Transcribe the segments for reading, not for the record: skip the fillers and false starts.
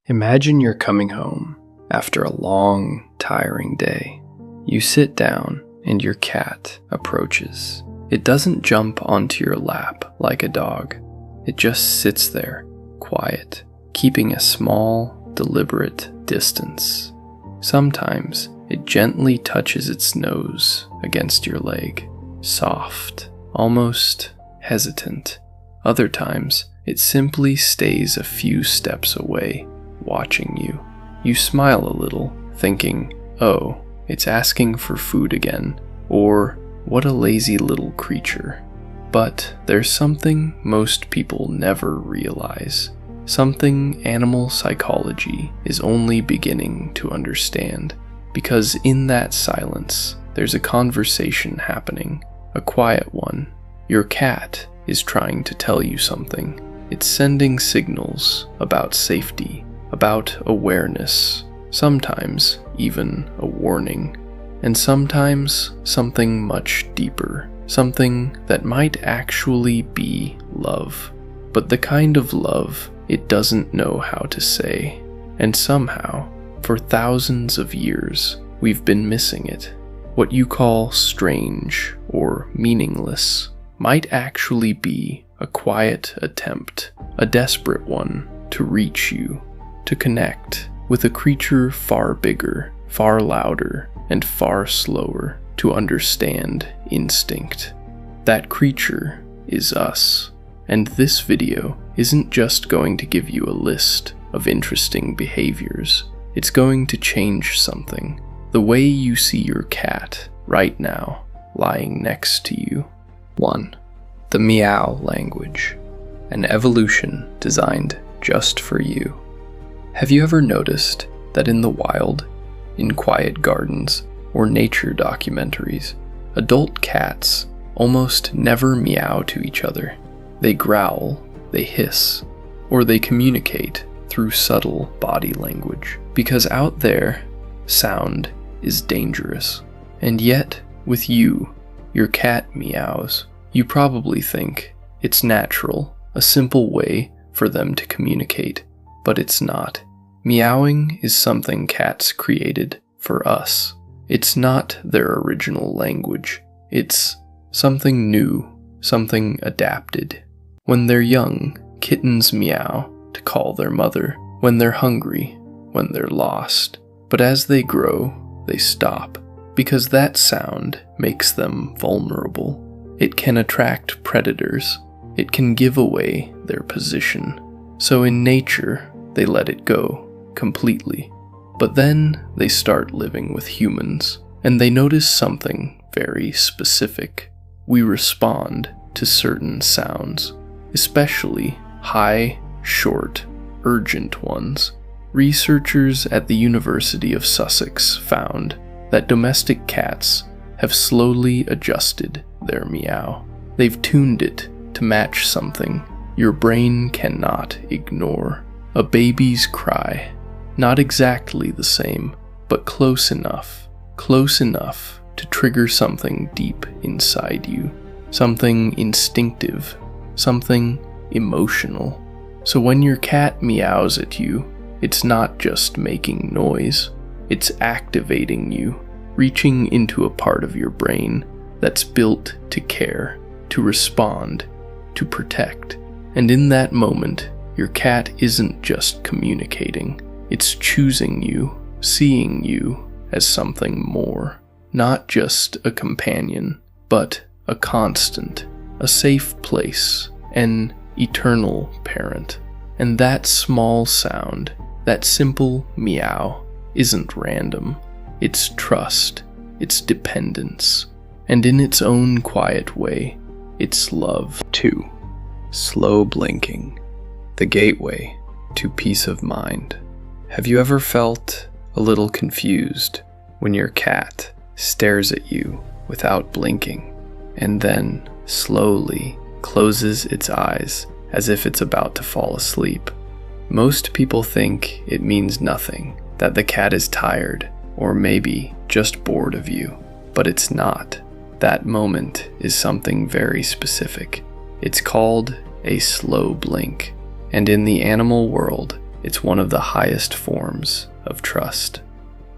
Imagine you're coming home after a long, tiring day. You sit down and your cat approaches. It doesn't jump onto your lap like a dog. It just sits there, quiet, keeping a small, deliberate distance. Sometimes it gently touches its nose against your leg, soft, almost hesitant. Other times, it simply stays a few steps away, watching you. You smile a little, thinking, oh, it's asking for food again, or what a lazy little creature. But there's something most people never realize, something animal psychology is only beginning to understand, because in that silence, there's a conversation happening, a quiet one. Your cat is trying to tell you something. It's sending signals about safety, about awareness, sometimes even a warning, and sometimes something much deeper, something that might actually be love, but the kind of love it doesn't know how to say, and somehow, for thousands of years, we've been missing it. What you call strange or meaningless might actually be a quiet attempt, a desperate one, to reach you, to connect with a creature far bigger, far louder, and far slower to understand instinct. That creature is us, and this video isn't just going to give you a list of interesting behaviors. It's going to change something, the way you see your cat right now, lying next to you. 1. The meow language, an evolution designed just for you. Have you ever noticed that in the wild, in quiet gardens, or nature documentaries, adult cats almost never meow to each other? They growl, they hiss, or they communicate through subtle body language, because out there, sound is dangerous. And yet, with you, your cat meows. You probably think it's natural, a simple way for them to communicate, but it's not. Meowing is something cats created for us. It's not their original language. It's something new, something adapted. When they're young, kittens meow to call their mother. When they're hungry, when they're lost. But as they grow, they stop, because that sound makes them vulnerable. It can attract predators. It can give away their position. So in nature, they let it go completely. But then they start living with humans, and they notice something very specific. We respond to certain sounds, especially high, short, urgent ones. Researchers at the University of Sussex found that domestic cats have slowly adjusted their meow. They've tuned it to match something your brain cannot ignore. A baby's cry. Not exactly the same, but close enough to trigger something deep inside you. Something instinctive, something emotional. So when your cat meows at you, it's not just making noise, it's activating you, reaching into a part of your brain that's built to care, to respond, to protect. And in that moment, your cat isn't just communicating, it's choosing you, seeing you as something more. Not just a companion, but a constant, a safe place, an eternal parent. And that small sound, that simple meow, isn't random. It's trust, it's dependence, and in its own quiet way, it's love. 2. Slow blinking, the gateway to peace of mind. Have you ever felt a little confused when your cat stares at you without blinking, and then slowly closes its eyes as if it's about to fall asleep? Most people think it means nothing, that the cat is tired, or maybe just bored of you, but it's not. That moment is something very specific. It's called a slow blink, and in the animal world, it's one of the highest forms of trust.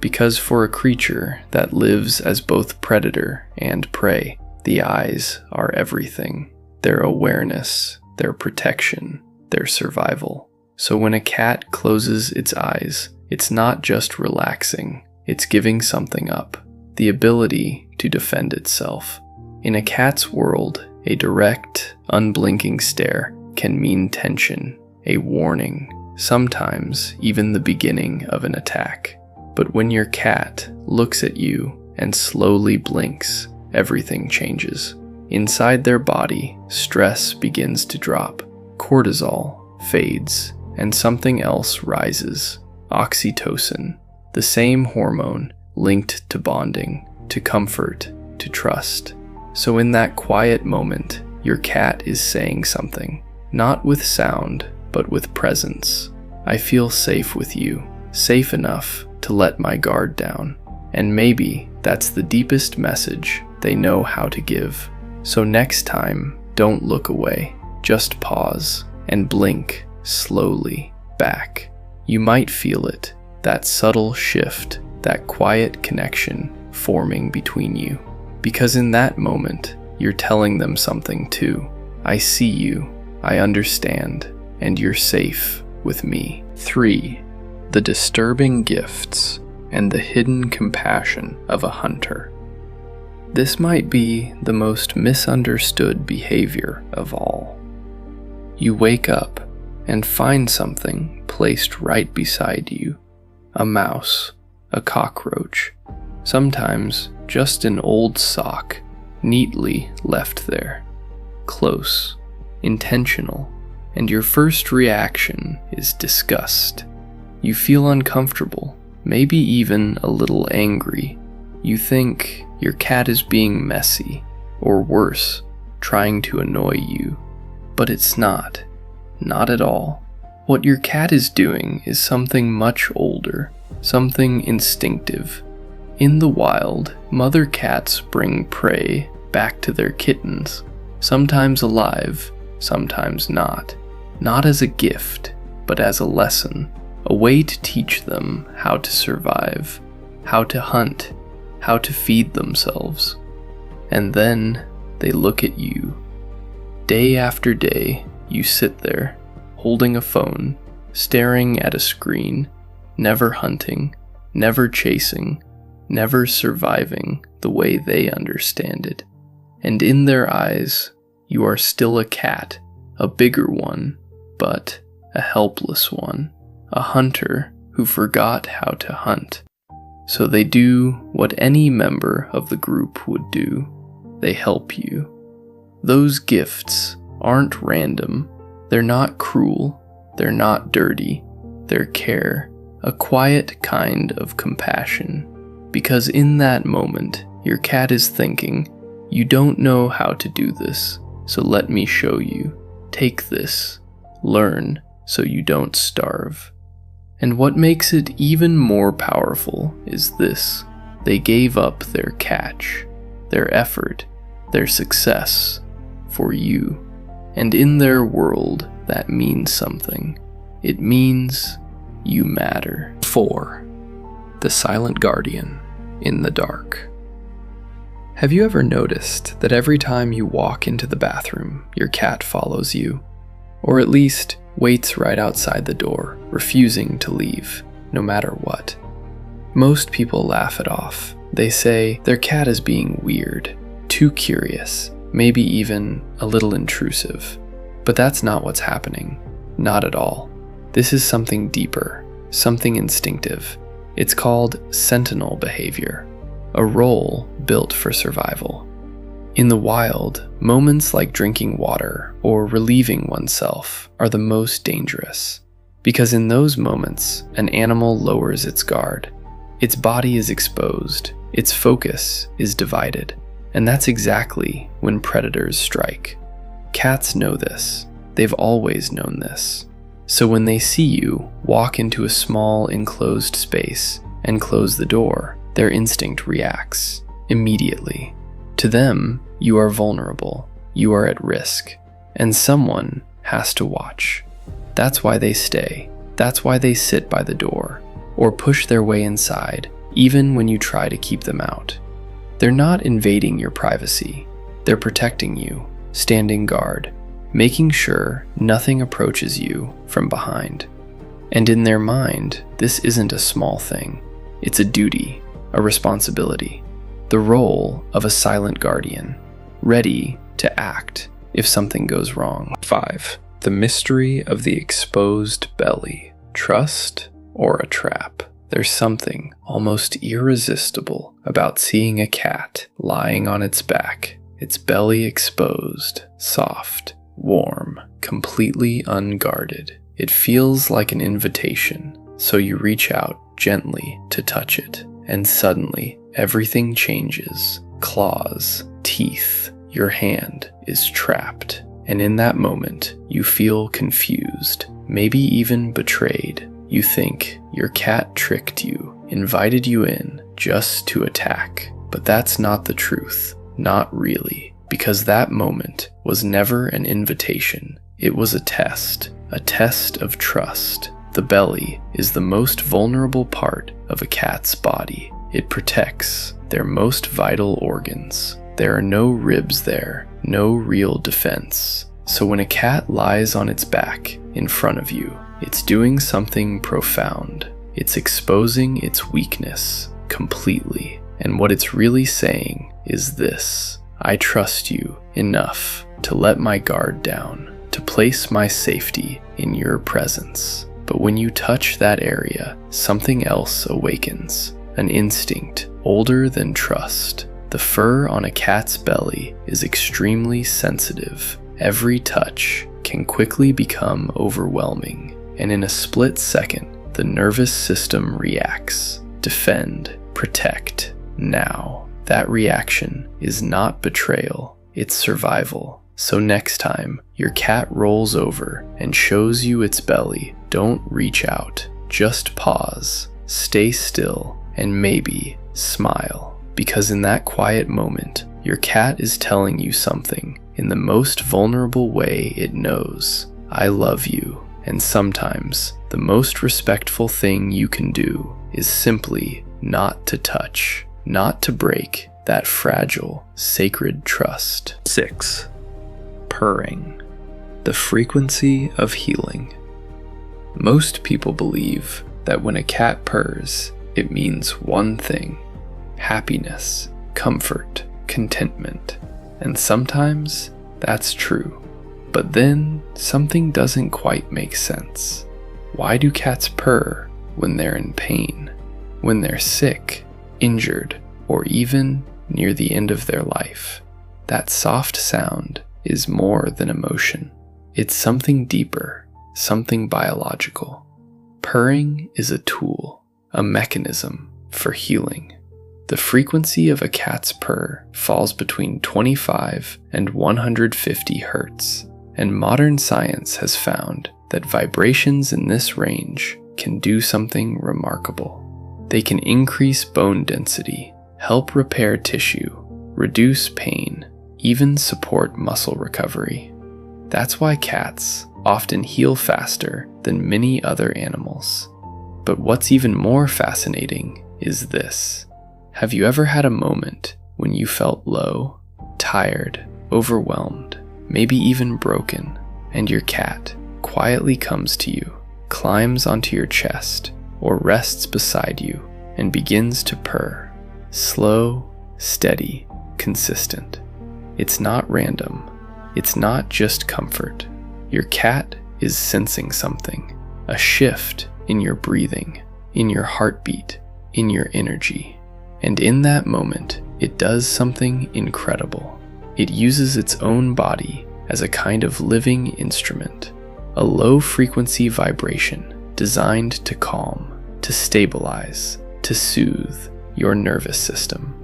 Because for a creature that lives as both predator and prey, the eyes are everything. Their awareness, their protection, their survival. So when a cat closes its eyes, it's not just relaxing, it's giving something up. The ability to defend itself. In a cat's world, a direct, unblinking stare can mean tension, a warning, sometimes even the beginning of an attack. But when your cat looks at you and slowly blinks, everything changes. Inside their body, stress begins to drop. Cortisol fades, and something else rises. Oxytocin, the same hormone linked to bonding, to comfort, to trust. So in that quiet moment, your cat is saying something, not with sound, but with presence. I feel safe with you, safe enough to let my guard down. And maybe that's the deepest message they know how to give. So next time, don't look away, just pause and blink slowly back. You might feel it, that subtle shift, that quiet connection forming between you. Because in that moment, you're telling them something too. I see you, I understand, and you're safe with me. 3. The disturbing gifts and the hidden compassion of a hunter. This might be the most misunderstood behavior of all. You wake up and find something placed right beside you. A mouse, a cockroach, sometimes just an old sock, neatly left there. Close, intentional, and your first reaction is disgust. You feel uncomfortable, maybe even a little angry. You think your cat is being messy, or worse, trying to annoy you. But it's not at all. What your cat is doing is something much older, something instinctive. In the wild, mother cats bring prey back to their kittens, sometimes alive, sometimes not. Not as a gift, but as a lesson, a way to teach them how to survive, how to hunt, how to feed themselves. And then they look at you. Day after day, you sit there, holding a phone, staring at a screen, never hunting, never chasing, never surviving the way they understand it. And in their eyes, you are still a cat, a bigger one, but a helpless one, a hunter who forgot how to hunt. So they do what any member of the group would do. They help you. Those gifts aren't random. They're not cruel. They're not dirty. They're care, a quiet kind of compassion. Because in that moment, your cat is thinking, you don't know how to do this, so let me show you. Take this. Learn so you don't starve. And what makes it even more powerful is this. They gave up their catch, their effort, their success for you. And in their world, that means something. It means you matter. 4. The silent guardian in the dark. Have you ever noticed that every time you walk into the bathroom, your cat follows you? Or at least waits right outside the door, refusing to leave, no matter what. Most people laugh it off. They say their cat is being weird, too curious, maybe even a little intrusive. But that's not what's happening. Not at all. This is something deeper, something instinctive. It's called sentinel behavior, a role built for survival. In the wild, moments like drinking water or relieving oneself are the most dangerous, because in those moments, an animal lowers its guard. Its body is exposed, its focus is divided, and that's exactly when predators strike. Cats know this. They've always known this. So when they see you walk into a small enclosed space and close the door, their instinct reacts immediately. To them, you are vulnerable, you are at risk, and someone has to watch. That's why they stay. That's why they sit by the door, or push their way inside, even when you try to keep them out. They're not invading your privacy. They're protecting you, standing guard, making sure nothing approaches you from behind. And in their mind, this isn't a small thing. It's a duty, a responsibility, the role of a silent guardian, ready to act if something goes wrong. 5. The mystery of the exposed belly. Trust or a trap? There's something almost irresistible about seeing a cat lying on its back, its belly exposed, soft, warm, completely unguarded. It feels like an invitation, so you reach out gently to touch it, and suddenly everything changes. Claws, teeth, your hand is trapped, and in that moment you feel confused, maybe even betrayed. You think your cat tricked you, invited you in just to attack, but that's not the truth. Not really, because that moment was never an invitation. It was a test of trust. The belly is the most vulnerable part of a cat's body. It protects their most vital organs. There are no ribs there, no real defense. So when a cat lies on its back in front of you, it's doing something profound. It's exposing its weakness completely. And what it's really saying is this: I trust you enough to let my guard down, to place my safety in your presence. But when you touch that area, something else awakens, an instinct older than trust. The fur on a cat's belly is extremely sensitive. Every touch can quickly become overwhelming, and in a split second, the nervous system reacts. Defend, protect, now. That reaction is not betrayal, it's survival. So next time your cat rolls over and shows you its belly, don't reach out. Just pause, stay still, and maybe smile. Because in that quiet moment, your cat is telling you something in the most vulnerable way it knows. I love you. And sometimes the most respectful thing you can do is simply not to touch, not to break that fragile, sacred trust. 6. Purring. The frequency of healing. Most people believe that when a cat purrs, it means one thing: happiness, comfort, contentment. And sometimes that's true. But then something doesn't quite make sense. Why do cats purr when they're in pain, when they're sick, injured, or even near the end of their life? That soft sound is more than emotion. It's something deeper, something biological. Purring is a tool, a mechanism for healing. The frequency of a cat's purr falls between 25 and 150 hertz, and modern science has found that vibrations in this range can do something remarkable. They can increase bone density, help repair tissue, reduce pain, even support muscle recovery. That's why cats often heal faster than many other animals. But what's even more fascinating is this. Have you ever had a moment when you felt low, tired, overwhelmed, maybe even broken, and your cat quietly comes to you, climbs onto your chest, or rests beside you and begins to purr? Slow, steady, consistent. It's not random. It's not just comfort. Your cat is sensing something, a shift in your breathing, in your heartbeat, in your energy. And in that moment, it does something incredible. It uses its own body as a kind of living instrument, a low-frequency vibration designed to calm, to stabilize, to soothe your nervous system.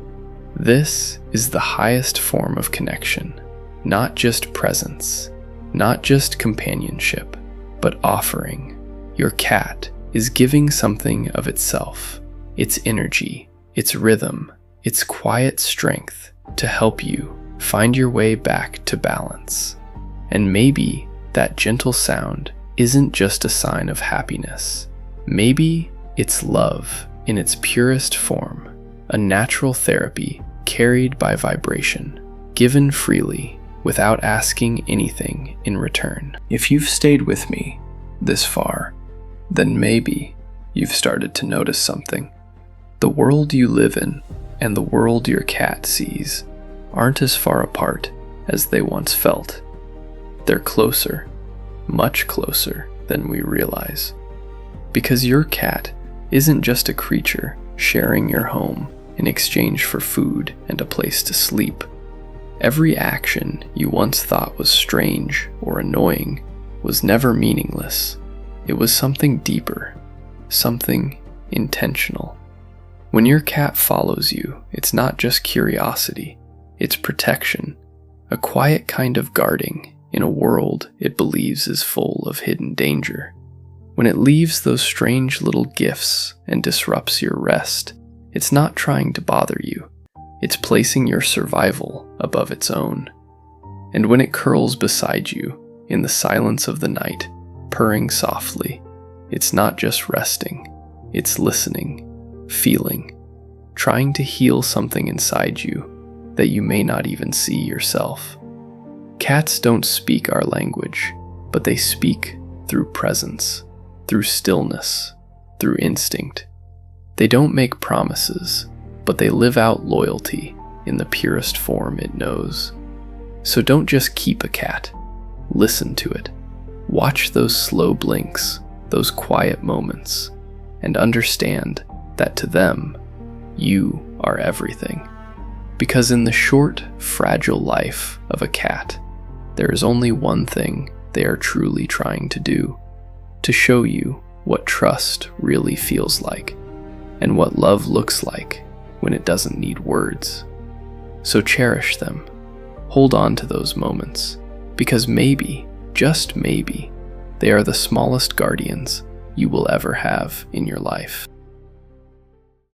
This is the highest form of connection, not just presence, not just companionship, but offering. Your cat is giving something of itself, its energy, its rhythm, its quiet strength to help you find your way back to balance. And maybe that gentle sound isn't just a sign of happiness. Maybe it's love in its purest form, a natural therapy carried by vibration, given freely without asking anything in return. If you've stayed with me this far, then maybe you've started to notice something. The world you live in and the world your cat sees aren't as far apart as they once felt. They're closer, much closer than we realize. Because your cat isn't just a creature sharing your home in exchange for food and a place to sleep. Every action you once thought was strange or annoying was never meaningless. It was something deeper, something intentional. When your cat follows you, it's not just curiosity, it's protection, a quiet kind of guarding in a world it believes is full of hidden danger. When it leaves those strange little gifts and disrupts your rest, it's not trying to bother you. It's placing your survival above its own. And when it curls beside you in the silence of the night, purring softly, it's not just resting, it's listening, feeling, trying to heal something inside you that you may not even see yourself. Cats don't speak our language, but they speak through presence, through stillness, through instinct. They don't make promises, but they live out loyalty in the purest form it knows. So don't just keep a cat, listen to it. Watch those slow blinks, those quiet moments, and understand that to them, you are everything. Because in the short, fragile life of a cat, there is only one thing they are truly trying to do: to show you what trust really feels like, and what love looks like when it doesn't need words. So cherish them. Hold on to those moments, because maybe, just maybe, they are the smallest guardians you will ever have in your life.